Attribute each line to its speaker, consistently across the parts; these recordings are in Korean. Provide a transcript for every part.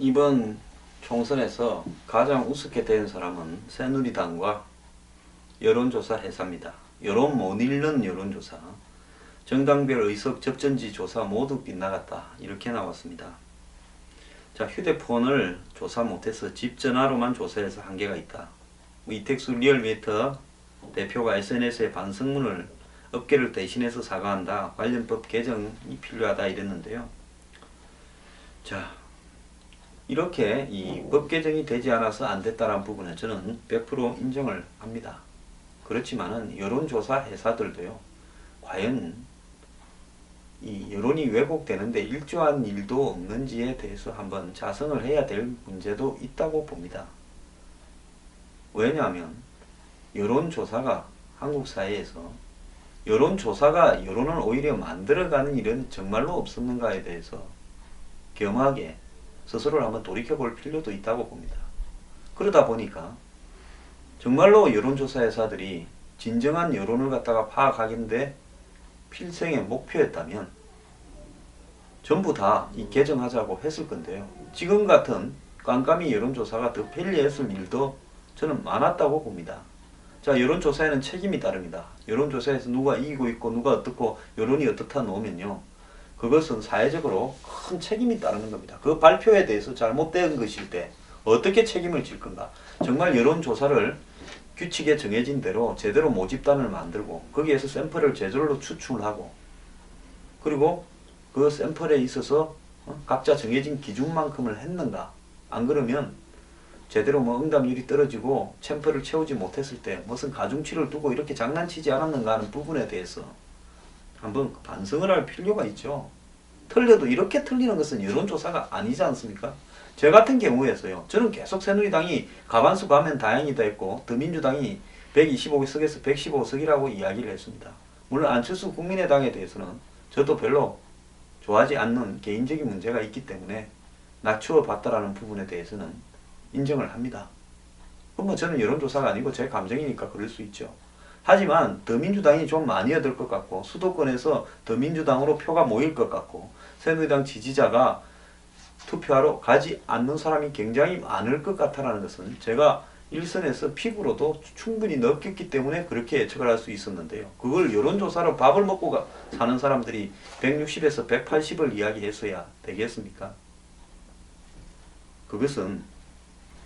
Speaker 1: 이번 총선에서 가장 우습게 된 사람은 새누리당과 여론조사 회사입니다. 여론 못 읽는 여론조사, 정당별 의석 접전지 조사 모두 빗나갔다, 이렇게 나왔습니다. 자, 휴대폰을 조사 못해서 집 전화로만 조사해서 한계가 있다. 이택수 리얼미터 대표가 SNS에 반성문을 업계를 대신해서 사과한다, 관련 법 개정이 필요하다 이랬는데요. 자, 이렇게 이 법 개정이 되지 않아서 안 됐다는 부분에 저는 100% 인정을 합니다. 그렇지만은 여론조사 회사들도요, 과연 이 여론이 왜곡되는데 일조한 일도 없는지에 대해서 한번 자성을 해야 될 문제도 있다고 봅니다. 왜냐하면 여론조사가 한국 사회에서 여론조사가 여론을 오히려 만들어가는 일은 정말로 없었는가에 대해서 겸하게 스스로를 한번 돌이켜볼 필요도 있다고 봅니다. 그러다 보니까 정말로 여론조사 회사들이 진정한 여론을 갖다가 파악하겠는데 필생의 목표였다면 전부 다 이 개정하자고 했을 건데요. 지금 같은 깜깜이 여론조사가 더 편리했을 일도 저는 많았다고 봅니다. 자, 여론조사에는 책임이 따릅니다. 여론조사에서 누가 이기고 있고 누가 어떻고 여론이 어떻다 놓으면요, 그것은 사회적으로 큰 책임이 따르는 겁니다. 그 발표에 대해서 잘못된 것일 때 어떻게 책임을 질 건가. 정말 여론조사를 규칙에 정해진 대로 제대로 모집단을 만들고 거기에서 샘플을 제대로 추출을 하고, 그리고 그 샘플에 있어서 각자 정해진 기준만큼을 했는가. 안 그러면 제대로 응답률이 떨어지고 샘플을 채우지 못했을 때 무슨 가중치를 두고 이렇게 장난치지 않았는가 하는 부분에 대해서 한번 반성을 할 필요가 있죠. 틀려도 이렇게 틀리는 것은 여론조사가 아니지 않습니까? 저 같은 경우에서요, 저는 계속 새누리당이 가반수 가면 다행이다 했고 더민주당이 125석에서 115석이라고 이야기를 했습니다. 물론 안철수 국민의당에 대해서는 저도 별로 좋아하지 않는 개인적인 문제가 있기 때문에 낮추어 봤다라는 부분에 대해서는 인정을 합니다. 그럼 저는 여론조사가 아니고 제 감정이니까 그럴 수 있죠. 하지만 더민주당이 좀 많이 얻을 것 같고 수도권에서 더민주당으로 표가 모일 것 같고 새누리당 지지자가 투표하러 가지 않는 사람이 굉장히 많을 것 같다는 것은 제가 일선에서 피부로도 충분히 느꼈기 때문에 그렇게 예측을 할 수 있었는데요. 그걸 여론조사로 밥을 먹고 사는 사람들이 160에서 180을 이야기했어야 되겠습니까? 그것은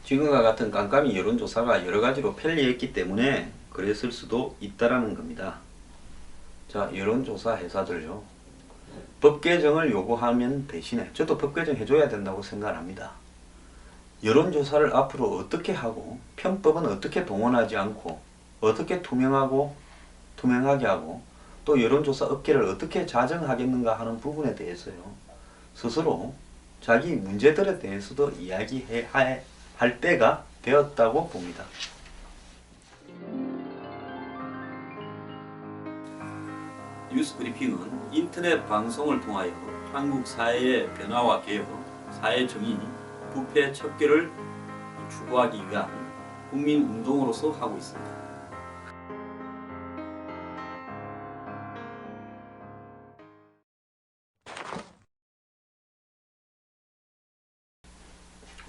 Speaker 1: 지금과 같은 깜깜이 여론조사가 여러가지로 편리했기 때문에 그랬을 수도 있다라는 겁니다. 자, 여론조사 회사들요, 법 개정을 요구하면 대신에 저도 법 개정 해줘야 된다고 생각합니다. 여론조사를 앞으로 어떻게 하고 편법은 어떻게 동원하지 않고 어떻게 투명하게 하고 또 여론조사 업계를 어떻게 자정하겠는가 하는 부분에 대해서요, 스스로 자기 문제들에 대해서도 이야기해야 할 때가 되었다고 봅니다. 뉴스 브리핑은 인터넷 방송을 통하여 한국 사회의 변화와 개혁, 사회 정의, 부패 척결을 추구하기 위한 국민 운동으로서 하고 있습니다.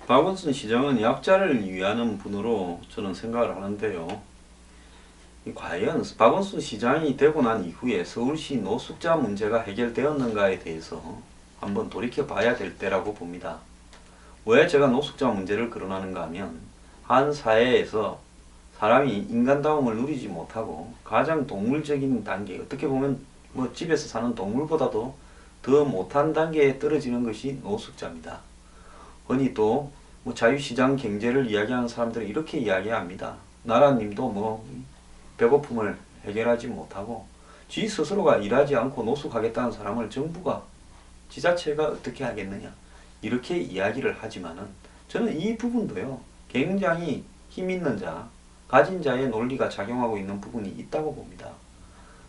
Speaker 1: 박원순 시장은 약자를 위하는 분으로 저는 생각을 하는데요. 과연 박원순 시장이 되고 난 이후에 서울시 노숙자 문제가 해결되었는가에 대해서 한번 돌이켜 봐야 될 때라고 봅니다. 왜 제가 노숙자 문제를 거론하는가 하면 한 사회에서 사람이 인간다움을 누리지 못하고 가장 동물적인 단계, 어떻게 보면 뭐 집에서 사는 동물보다도 더 못한 단계에 떨어지는 것이 노숙자입니다. 흔히 또 뭐 자유시장 경제를 이야기하는 사람들은 이렇게 이야기합니다. 나라님도 뭐 배고픔을 해결하지 못하고 지 스스로가 일하지 않고 노숙하겠다는 사람을 정부가, 지자체가 어떻게 하겠느냐, 이렇게 이야기를 하지만은 저는 이 부분도요, 굉장히 힘 있는 자, 가진 자의 논리가 작용하고 있는 부분이 있다고 봅니다.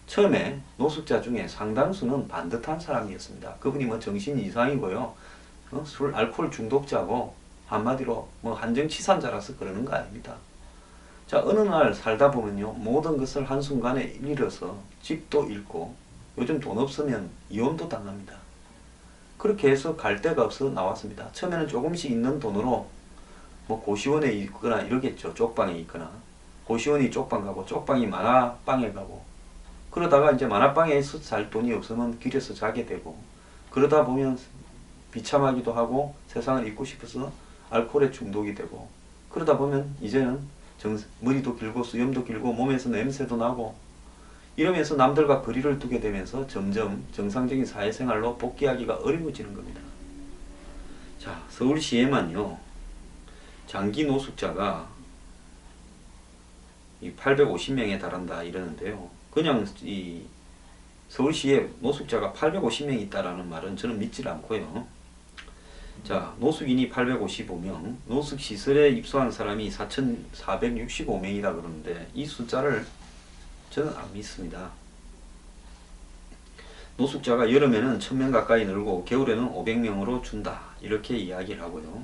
Speaker 1: 처음에 노숙자 중에 상당수는 반듯한 사람이었습니다. 그분이 뭐 정신 이상이고요, 술, 알코올 중독자고 한마디로 뭐 한정치산자라서 그러는 거 아닙니다. 자, 어느 날 살다 보면요, 모든 것을 한순간에 잃어서 집도 잃고 요즘 돈 없으면 이혼도 당합니다. 그렇게 해서 갈 데가 없어 나왔습니다. 처음에는 조금씩 있는 돈으로 뭐 고시원에 있거나 이러겠죠. 쪽방에 있거나. 고시원이 쪽방 가고 쪽방이 만화방에 가고, 그러다가 이제 만화방에서 살 돈이 없으면 길에서 자게 되고, 그러다 보면 비참하기도 하고 세상을 잊고 싶어서 알코올에 중독이 되고, 그러다 보면 이제는 머리도 길고 수염도 길고 몸에서 냄새도 나고 이러면서 남들과 거리를 두게 되면서 점점 정상적인 사회생활로 복귀하기가 어려워지는 겁니다. 자, 서울시에만요 장기 노숙자가 850명에 달한다 이러는데요. 그냥 이 서울시에 노숙자가 850명 있다라는 말은 저는 믿질 않고요. 자, 노숙인이 855명, 노숙시설에 입소한 사람이 4,465명이다 그러는데 이 숫자를 저는 안 믿습니다. 노숙자가 여름에는 1,000명 가까이 늘고 겨울에는 500명으로 준다 이렇게 이야기를 하고요.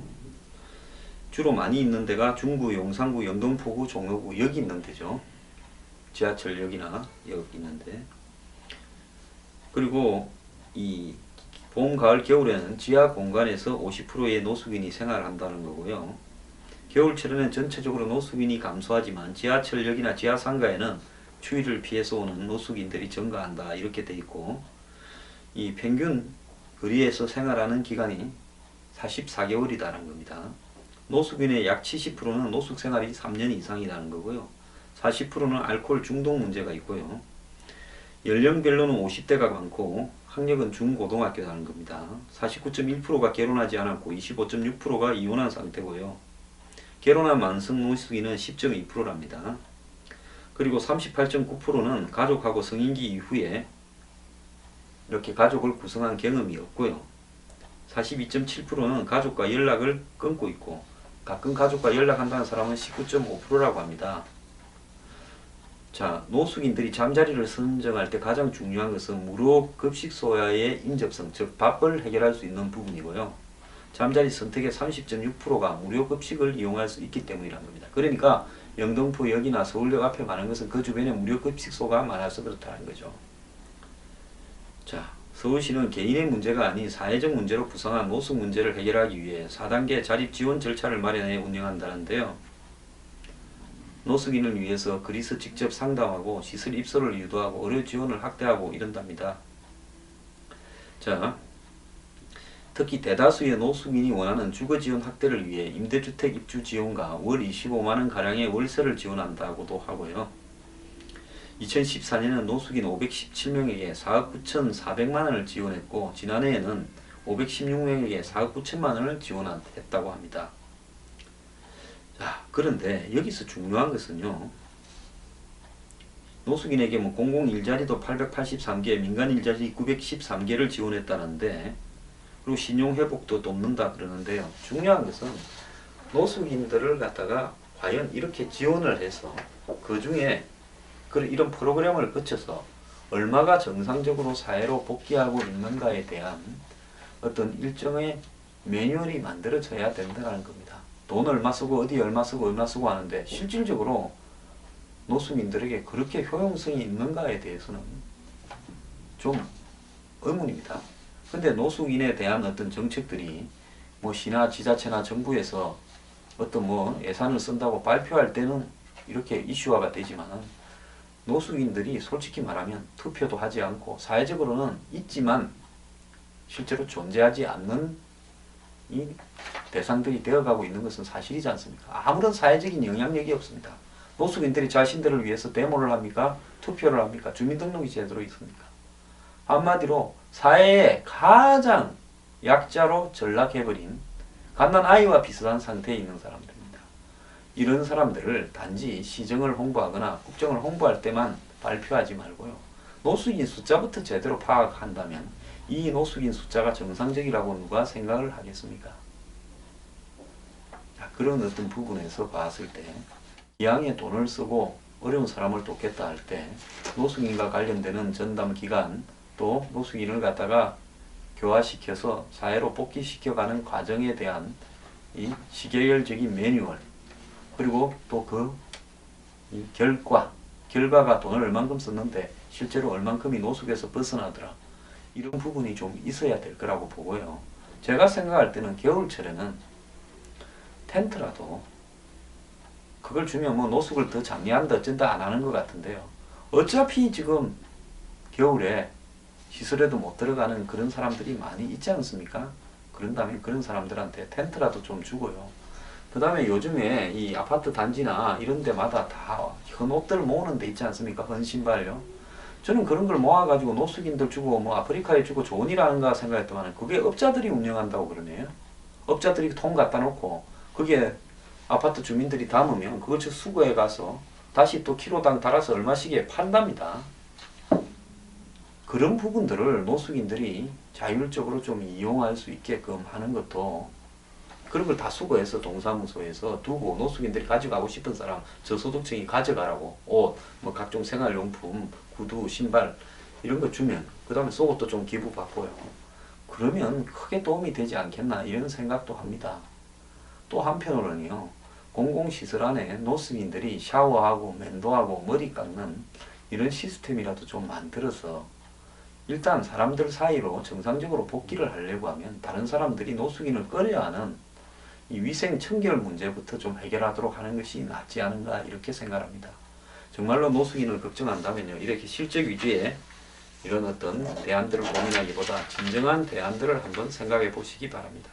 Speaker 1: 주로 많이 있는 데가 중구, 용산구, 영등포구, 종로구 여기 있는 데죠. 지하철역이나 역 있는데. 그리고 이 봄, 가을, 겨울에는 지하 공간에서 50%의 노숙인이 생활한다는 거고요. 겨울철에는 전체적으로 노숙인이 감소하지만 지하철역이나 지하상가에는 추위를 피해서 오는 노숙인들이 증가한다 이렇게 돼 있고, 이 평균 거리에서 생활하는 기간이 44개월이다라는 겁니다. 노숙인의 약 70%는 노숙 생활이 3년 이상이라는 거고요. 40%는 알코올 중독 문제가 있고요. 연령별로는 50대가 많고 학력은 중고등학교라는 겁니다. 49.1%가 결혼하지 않았고 25.6%가 이혼한 상태고요. 결혼한 만성 노숙인은 10.2%랍니다. 그리고 38.9%는 가족하고 성인기 이후에 이렇게 가족을 구성한 경험이 없고요. 42.7%는 가족과 연락을 끊고 있고, 가끔 가족과 연락한다는 사람은 19.5%라고 합니다. 자, 노숙인들이 잠자리를 선정할 때 가장 중요한 것은 무료 급식소와의 인접성, 즉 밥을 해결할 수 있는 부분이고요. 잠자리 선택의 30.6%가 무료 급식을 이용할 수 있기 때문이라는 겁니다. 그러니까 영등포역이나 서울역 앞에 많은 것은 그 주변에 무료 급식소가 많아서 그렇다는 거죠. 자, 서울시는 개인의 문제가 아닌 사회적 문제로 부상한 노숙 문제를 해결하기 위해 4단계 자립 지원 절차를 마련해 운영한다는데요. 노숙인을 위해서 거리서 직접 상담하고 시설 입소를 유도하고 의료 지원을 확대하고 이런답니다. 자, 특히 대다수의 노숙인이 원하는 주거지원 확대를 위해 임대주택 입주 지원과 월 25만원 가량의 월세를 지원한다고도 하고요. 2014년에는 노숙인 517명에게 4억 9,400만원을 지원했고 지난해에는 516명에게 4억 9천만원을 지원했다고 합니다. 자, 그런데 여기서 중요한 것은요. 노숙인에게 뭐 공공 일자리도 883개, 민간 일자리 913개를 지원했다는데, 그리고 신용회복도 돕는다 그러는데요. 중요한 것은 노숙인들을 갖다가 과연 이렇게 지원을 해서 그 중에 이런 프로그램을 거쳐서 얼마가 정상적으로 사회로 복귀하고 있는가에 대한 어떤 일정의 매뉴얼이 만들어져야 된다는 겁니다. 돈 얼마 쓰고 어디 얼마 쓰고 얼마 쓰고 하는데 실질적으로 노숙인들에게 그렇게 효용성이 있는가에 대해서는 좀 의문입니다. 근데 노숙인에 대한 어떤 정책들이 뭐 시나 지자체나 정부에서 어떤 뭐 예산을 쓴다고 발표할 때는 이렇게 이슈화가 되지만 노숙인들이 솔직히 말하면 투표도 하지 않고 사회적으로는 있지만 실제로 존재하지 않는 이 대상들이 되어가고 있는 것은 사실이지 않습니까? 아무런 사회적인 영향력이 없습니다. 노숙인들이 자신들을 위해서 데모를 합니까? 투표를 합니까? 주민등록이 제대로 있습니까? 한마디로 사회의 가장 약자로 전락해버린 갓난아이와 비슷한 상태에 있는 사람들입니다. 이런 사람들을 단지 시정을 홍보하거나 국정을 홍보할 때만 발표하지 말고요. 노숙인 숫자부터 제대로 파악한다면 이 노숙인 숫자가 정상적이라고 누가 생각을 하겠습니까? 그런 어떤 부분에서 봤을 때 기왕에 돈을 쓰고 어려운 사람을 돕겠다 할 때 노숙인과 관련되는 전담 기관 또 노숙인을 갖다가 교화시켜서 사회로 복귀시켜가는 과정에 대한 이 시계열적인 매뉴얼, 그리고 또 그 결과가 돈을 얼만큼 썼는데 실제로 얼만큼이 노숙에서 벗어나더라, 이런 부분이 좀 있어야 될 거라고 보고요. 제가 생각할 때는 겨울철에는 텐트라도 그걸 주면 뭐 노숙을 더 장려한다 어쩐다 안 하는 것 같은데요. 어차피 지금 겨울에 시설에도 못 들어가는 그런 사람들이 많이 있지 않습니까? 그런다면 그런 사람들한테 텐트라도 좀 주고요. 그 다음에 요즘에 이 아파트 단지나 이런 데마다 다 헌옷들 모으는 데 있지 않습니까? 헌신발요. 저는 그런 걸 모아가지고 노숙인들 주고 뭐 아프리카에 주고 좋은 일 하는가 생각했더만 그게 업자들이 운영한다고 그러네요. 업자들이 통 갖다 놓고 그게 아파트 주민들이 담으면 그걸 저 수거해 가서 다시 또 키로당 달아서 얼마씩에 판답니다. 그런 부분들을 노숙인들이 자율적으로 좀 이용할 수 있게끔 하는 것도 그런 걸 다 수거해서 동사무소에서 두고 노숙인들이 가져가고 싶은 사람 저소득층이 가져가라고 옷, 뭐 각종 생활용품, 구두, 신발 이런 거 주면 그 다음에 속옷도 좀 기부받고요. 그러면 크게 도움이 되지 않겠나 이런 생각도 합니다. 또 한편으로는요. 공공시설 안에 노숙인들이 샤워하고 면도하고 머리 깎는 이런 시스템이라도 좀 만들어서 일단 사람들 사이로 정상적으로 복귀를 하려고 하면 다른 사람들이 노숙인을 꺼려하는 이 위생 청결 문제부터 좀 해결하도록 하는 것이 낫지 않은가 이렇게 생각합니다. 정말로 노숙인을 걱정한다면요. 이렇게 실적 위주의 이런 어떤 대안들을 고민하기보다 진정한 대안들을 한번 생각해 보시기 바랍니다.